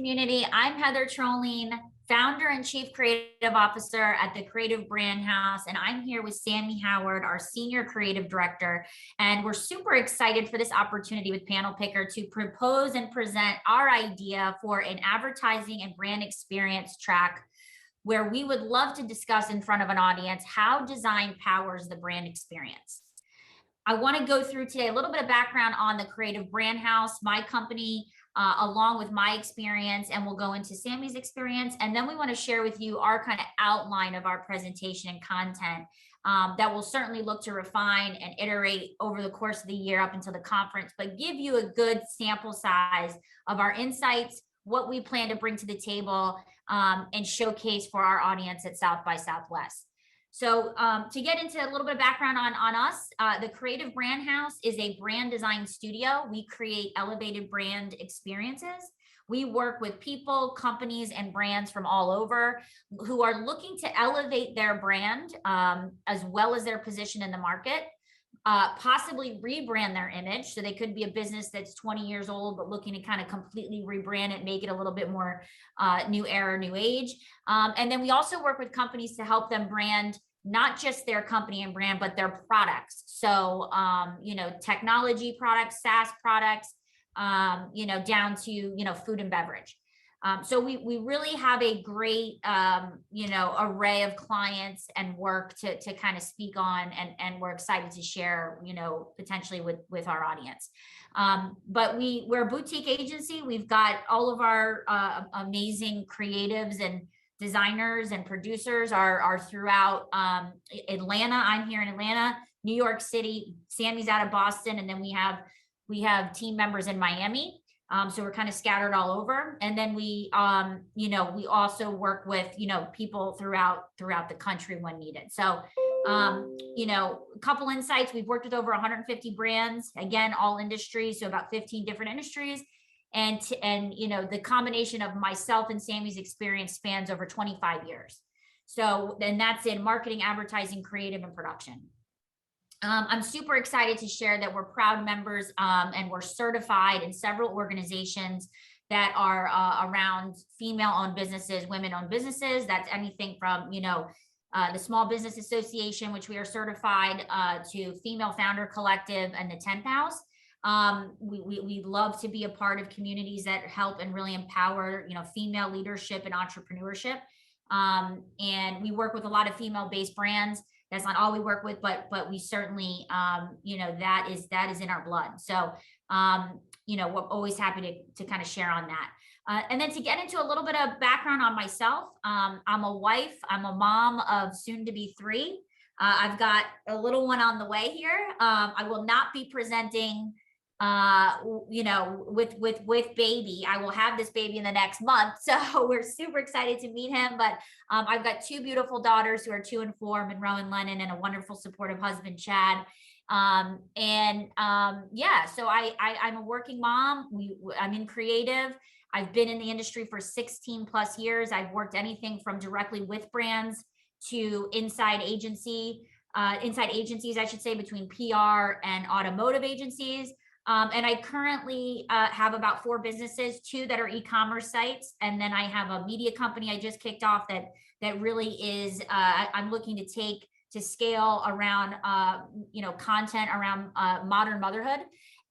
community. I'm Heather Troline, founder and chief creative officer at the Creative Brandhouse, and I'm here with Sammie Howard, our senior creative director. And we're super excited for this opportunity with Panel Picker to propose and present our idea for an advertising and brand experience track where we would love to discuss in front of an audience how design powers the brand experience. I want to go through today a little bit of background on the Creative Brandhouse, my company, along with my experience, and we'll go into Sammie's experience. And then we want to share with you our kind of outline of our presentation and content that will certainly look to refine and iterate over the course of the year up until the conference, but give you a good sample size of our insights, what we plan to bring to the table, and showcase for our audience at South by Southwest. So to get into a little bit of background on us, the Creative Brandhouse is a brand design studio. We create elevated brand experiences. We work with people, companies, and brands from all over who are looking to elevate their brand as well as their position in the market, possibly rebrand their image. So they could be a business that's 20 years old, but looking to kind of completely rebrand it, make it a little bit more new era, new age. And then we also work with companies to help them brand not just their company and brand, but their products. So, technology products, SaaS products, down to, food and beverage. So we really have a great, array of clients and work to kind of speak on, and we're excited to share, potentially with our audience. But we're a boutique agency. We've got all of our amazing creatives and designers and producers are throughout Atlanta. I'm here in Atlanta, New York City. Sammie's out of Boston, and then we have team members in Miami. So we're kind of scattered all over. And then we also work with, people throughout the country when needed. So, a couple insights. We've worked with over 150 brands, again, all industries. So about 15 different industries. And the combination of myself and Sammie's experience spans over 25 years. So then that's in marketing, advertising, creative, and production. I'm super excited to share that we're proud members and we're certified in several organizations that are around female-owned businesses, women-owned businesses. That's anything from, the Small Business Association, which we are certified, to Female Founder Collective and the 10th House. We love to be a part of communities that help and really empower, female leadership and entrepreneurship. And we work with a lot of female-based brands. That's not all we work with, but we certainly, that is in our blood. So, we're always happy to kind of share on that. And then to get into a little bit of background on myself, I'm a wife. I'm a mom of soon to be 3. I've got a little one on the way here. I will not be presenting with baby. I will have this baby in the next month. So we're super excited to meet him. But I've got 2 beautiful daughters who are 2 and 4, Monroe and Lennon, and a wonderful supportive husband, Chad. So I'm a working mom. I'm in creative. I've been in the industry for 16 plus years. I've worked anything from directly with brands to inside agencies, I should say, between PR and automotive agencies. And I currently have about 4 businesses, 2 that are e-commerce sites. And then I have a media company I just kicked off that really is, I'm looking to take to scale around, content around modern motherhood.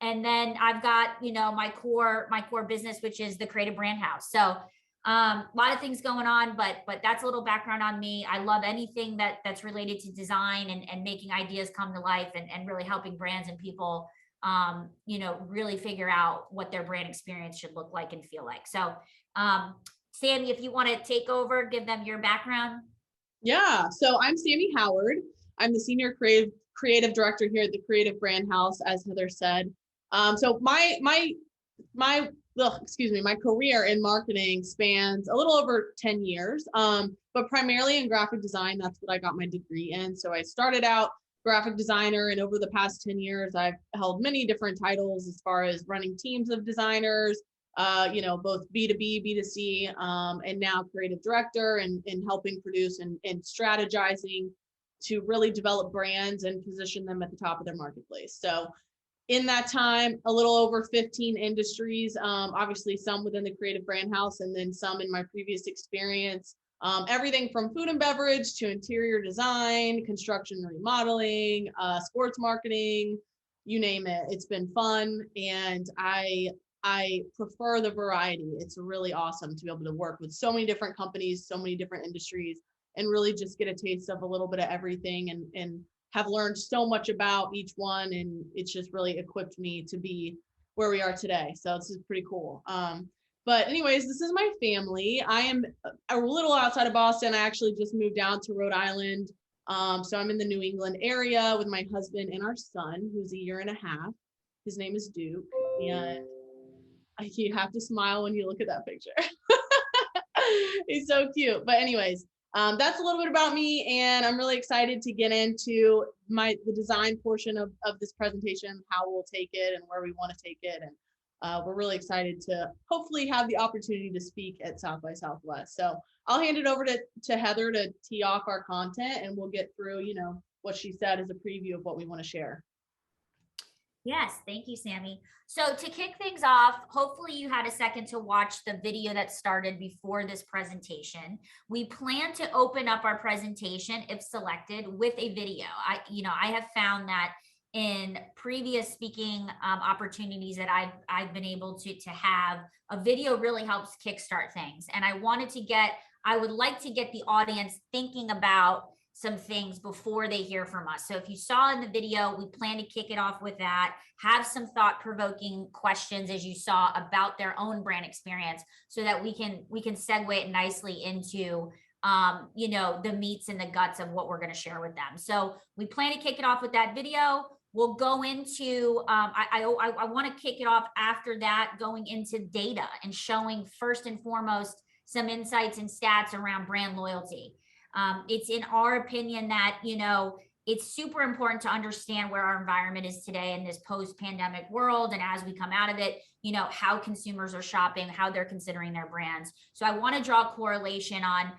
And then I've got, my core business, which is the Creative Brandhouse. So a lot of things going on, but that's a little background on me. I love anything that's related to design and making ideas come to life and really helping brands and people really figure out what their brand experience should look like and feel like. So, Sammie, if you want to take over, give them your background. Yeah. So I'm Sammie Howard. I'm the senior creative director here at the Creative Brandhouse, as Heather said. So my career in marketing spans a little over 10 years, but primarily in graphic design. That's what I got my degree in. So I started out graphic designer, and over the past 10 years, I've held many different titles as far as running teams of designers, both B2B, B2C, and now creative director and helping produce and strategizing to really develop brands and position them at the top of their marketplace. So in that time, a little over 15 industries, obviously some within the Creative Brandhouse and then some in my previous experience. Everything from food and beverage to interior design, construction and remodeling, sports marketing, you name it. It's been fun, and I prefer the variety. It's really awesome to be able to work with so many different companies, so many different industries, and really just get a taste of a little bit of everything, and have learned so much about each one. And it's just really equipped me to be where we are today. So this is pretty cool. But anyways, this is my family. I am a little outside of Boston. I actually just moved down to Rhode Island. So I'm in the New England area with my husband and our son, who's a year and a half. His name is Duke. And you have to smile when you look at that picture. He's so cute. But anyways, that's a little bit about me, and I'm really excited to get into the design portion of this presentation, how we'll take it and where we want to take it. And we're really excited to hopefully have the opportunity to speak at South by Southwest. So I'll hand it over to Heather to tee off our content, and we'll get through, what she said as a preview of what we want to share. Yes, thank you, Sammie. So to kick things off, hopefully you had a second to watch the video that started before this presentation. We plan to open up our presentation, if selected, with a video. I have found that in previous speaking opportunities that I've been able to have, a video really helps kickstart things. And I would like to get the audience thinking about some things before they hear from us. So if you saw in the video, we plan to kick it off with that, have some thought-provoking questions, as you saw, about their own brand experience, so that we can segue it nicely into the meats and the guts of what we're going to share with them. So we plan to kick it off with that video. We'll go into, I want to kick it off after that, going into data and showing first and foremost some insights and stats around brand loyalty. It's in our opinion that, it's super important to understand where our environment is today in this post-pandemic world. And as we come out of it, how consumers are shopping, how they're considering their brands. So I want to draw a correlation on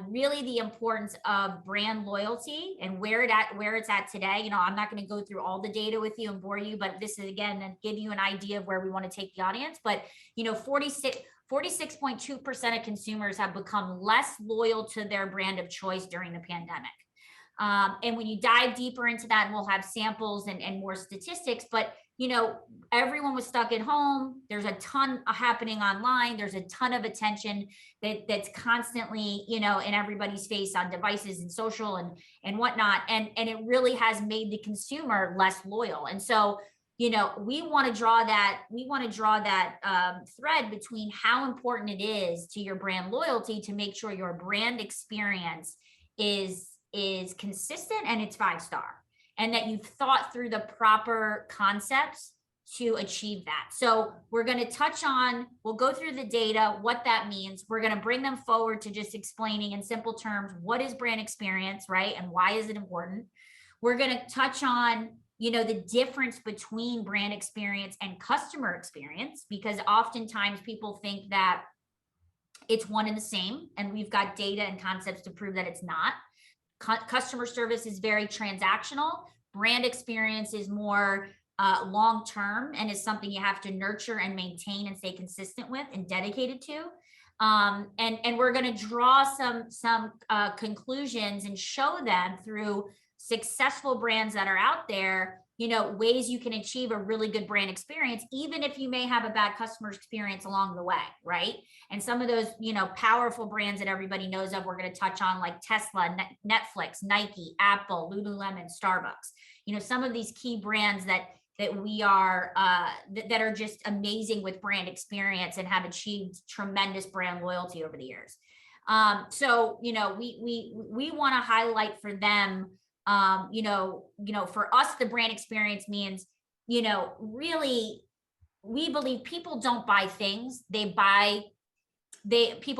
really the importance of brand loyalty and where it's at today. I'm not going to go through all the data with you and bore you, but this is, again, to give you an idea of where we want to take the audience. But, 46.2% of consumers have become less loyal to their brand of choice during the pandemic. And when you dive deeper into that, and we'll have samples and more statistics, but everyone was stuck at home. There's a ton happening online. There's a ton of attention that's constantly, in everybody's face on devices and social and whatnot. And it really has made the consumer less loyal. And so, we want to draw that thread between how important it is to your brand loyalty to make sure your brand experience is consistent and it's 5-star, and that you've thought through the proper concepts to achieve that. So we'll go through the data, what that means. We're going to bring them forward to just explaining in simple terms, what is brand experience, right? And why is it important? We're going to touch on, the difference between brand experience and customer experience, because oftentimes people think that it's one and the same, and we've got data and concepts to prove that it's not. Customer service is very transactional. Brand experience is more long-term and is something you have to nurture and maintain and stay consistent with and dedicated to. And we're going to draw some conclusions and show them through successful brands that are out there, ways you can achieve a really good brand experience, even if you may have a bad customer experience along the way, right? And some of those, powerful brands that everybody knows of, we're going to touch on, like Tesla, Netflix, Nike, Apple, Lululemon, Starbucks. Some of these key brands that we are that are just amazing with brand experience and have achieved tremendous brand loyalty over the years. So we want to highlight for them. For us, the brand experience means, really, we believe people don't buy things, people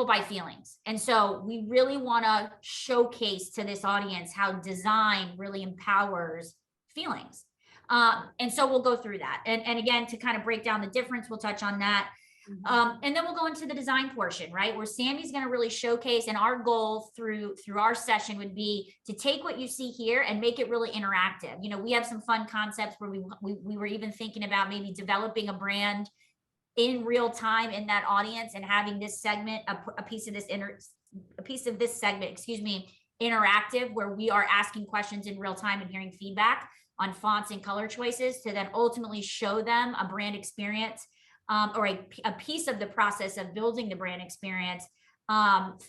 buy feelings. And so we really want to showcase to this audience how design really empowers feelings. And so we'll go through that. And again, to kind of break down the difference, we'll touch on that. And then we'll go into the design portion, right? Where Sammie's going to really showcase, and our goal through our session would be to take what you see here and make it really interactive. You know, we have some fun concepts where we were even thinking about maybe developing a brand in real time in that audience and having this segment, a piece of this segment, excuse me, interactive, where we are asking questions in real time and hearing feedback on fonts and color choices to then ultimately show them a brand experience, or a piece of the process of building the brand experience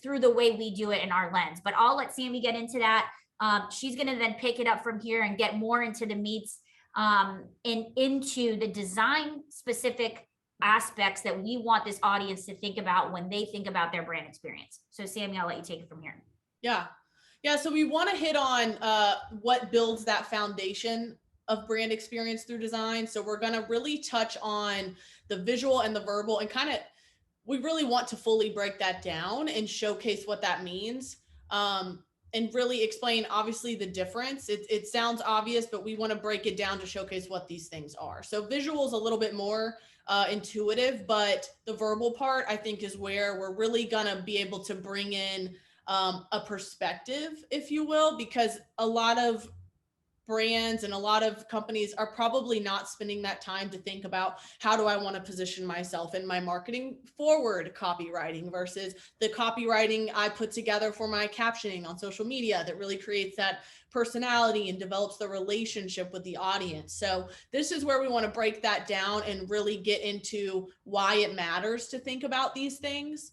through the way we do it in our lens. But I'll let Sammie get into that. She's going to then pick it up from here and get more into the meats and into the design specific aspects that we want this audience to think about when they think about their brand experience. So Sammie, I'll let you take it from here. Yeah. So we want to hit on what builds that foundation of brand experience through design. So we're going to really touch on the visual and the verbal, and we really want to fully break that down and showcase what that means. And really explain, obviously, the difference. It sounds obvious, but we want to break it down to showcase what these things are. So visual is a little bit more intuitive, but the verbal part, I think, is where we're really going to be able to bring in a perspective, if you will, because a lot of brands and a lot of companies are probably not spending that time to think about, how do I want to position myself in my marketing forward copywriting versus the copywriting I put together for my captioning on social media that really creates that personality and develops the relationship with the audience. So this is where we want to break that down and really get into why it matters to think about these things.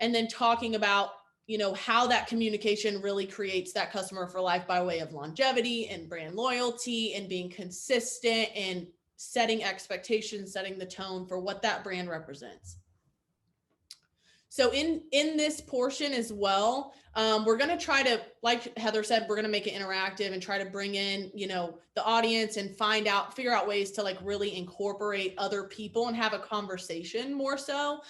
And then talking about, you know, how that communication really creates that customer for life by way of longevity and brand loyalty and being consistent and setting expectations, setting the tone for what that brand represents. So in this portion as well, we're going to try to, like Heather said, we're going to make it interactive and try to bring in, you know, the audience and figure out ways to like really incorporate other people and have a conversation more so.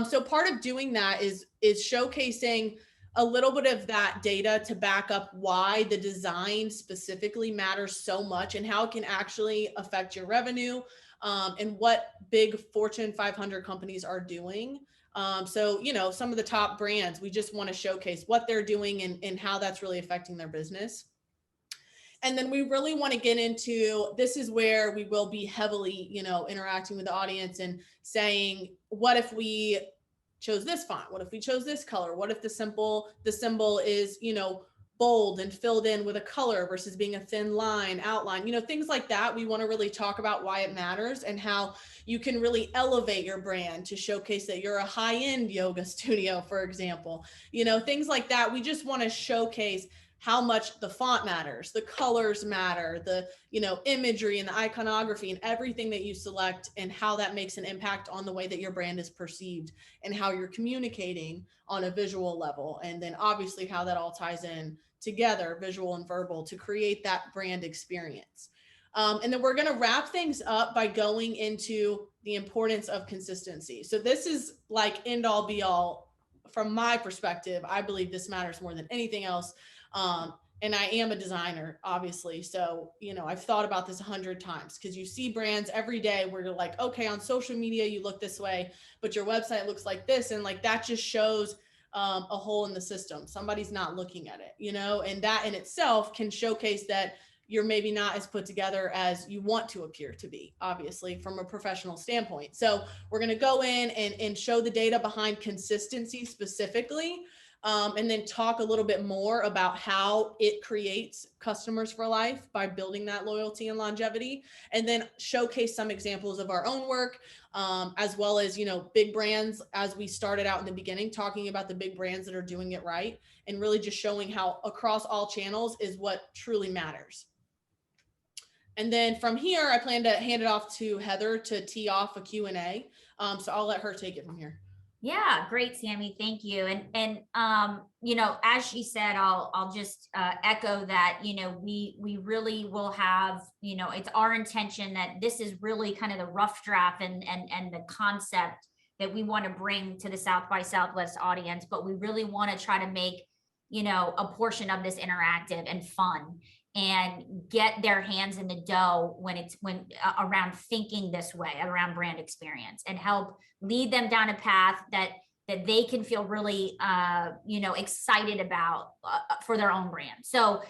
So part of doing that is showcasing a little bit of that data to back up why the design specifically matters so much and how it can actually affect your revenue, and what big Fortune 500 companies are doing. So, you know, some of the top brands, we just want to showcase what they're doing and how that's really affecting their business. And then we really want to get into, this is where we will be heavily, you know, interacting with the audience and saying, what if we chose this font? What if we chose this color? What if the symbol is, you know, bold and filled in with a color versus being a thin line outline, you know, things like that. We want to really talk about why it matters and how you can really elevate your brand to showcase that you're a high-end yoga studio, for example, you know, things like that. We just want to showcase how much the font matters, the colors matter, the, you know, imagery and the iconography and everything that you select, and how that makes an impact on the way that your brand is perceived and how you're communicating on a visual level. And then obviously how that all ties in together, visual and verbal, to create that brand experience. And then we're going to wrap things up by going into the importance of consistency. So this is like end all be all from my perspective. I believe this matters more than anything else. And I am a designer, obviously. So, you know, I've thought about this 100 times, because you see brands every day where you're like, okay, on social media, you look this way, but your website looks like this. And like, that just shows a hole in the system. Somebody's not looking at it, you know, and that in itself can showcase that you're maybe not as put together as you want to appear to be, obviously, from a professional standpoint. So we're going to go in and show the data behind consistency specifically. And then talk a little bit more about how it creates customers for life by building that loyalty and longevity, and then showcase some examples of our own work, as well as, you know, big brands, as we started out in the beginning, talking about the big brands that are doing it right, and really just showing how across all channels is what truly matters. And then from here, I plan to hand it off to Heather to tee off a Q&A. So I'll let her take it from here. Yeah, great, Sammie. Thank you. And you know, as she said, I'll just echo that, you know, we really will have, you know, it's our intention that this is really kind of the rough draft and the concept that we want to bring to the South by Southwest audience, but we really want to try to make, you know, a portion of this interactive and fun. and get their hands in the dough when around thinking this way around brand experience, and help lead them down a path that they can feel really excited about for their own brand. So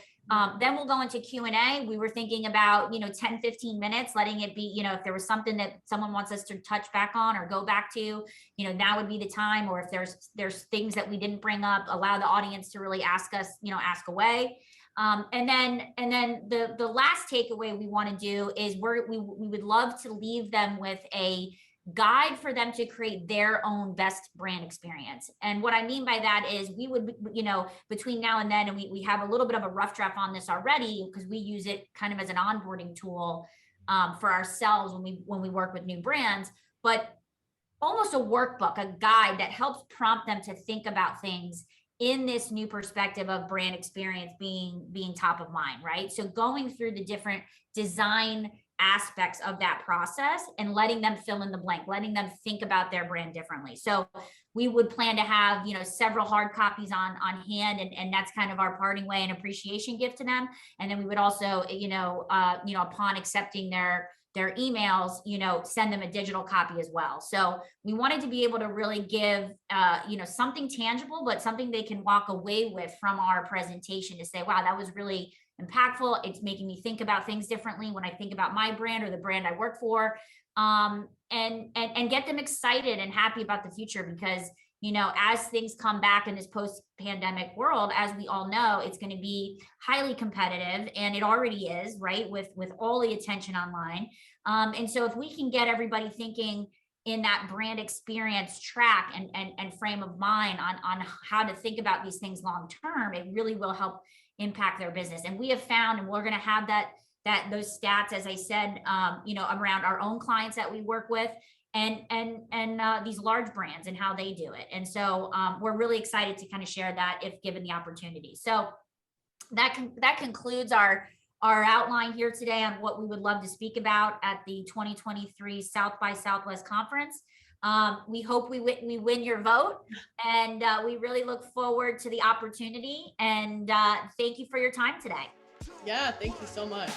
then we'll go into Q&A. We were thinking about 10-15 minutes, letting it be, if there was something that someone wants us to touch back on or go back to, now would be the time. Or if there's things that we didn't bring up, allow the audience to really ask us, ask away. And then the last takeaway we want to do is we would love to leave them with a guide for them to create their own best brand experience. And what I mean by that is we would, between now and then, and we have a little bit of a rough draft on this already, because we use it kind of as an onboarding tool for ourselves when we work with new brands, but almost a workbook, a guide that helps prompt them to think about things in this new perspective of brand experience being top of mind, right? So going through the different design aspects of that process and letting them fill in the blank, letting them think about their brand differently. So we would plan to have, several hard copies on hand, and that's kind of our parting way and appreciation gift to them. And then we would also, upon accepting their emails, send them a digital copy as well. So we wanted to be able to really give, something tangible, but something they can walk away with from our presentation to say, wow, that was really impactful. It's making me think about things differently when I think about my brand or the brand I work for, and get them excited and happy about the future. Because, as things come back in this post-pandemic world, as we all know, it's going to be highly competitive, and it already is, right? With all the attention online. And so if we can get everybody thinking in that brand experience track and frame of mind on how to think about these things long term, it really will help impact their business. And we have found, and we're going to have those stats, as I said, around our own clients that we work with, and these large brands and how they do it. And so we're really excited to kind of share that if given the opportunity. So that concludes our outline here today on what we would love to speak about at the 2023 South by Southwest Conference. We hope we win your vote, and we really look forward to the opportunity. And thank you for your time today. Yeah, thank you so much.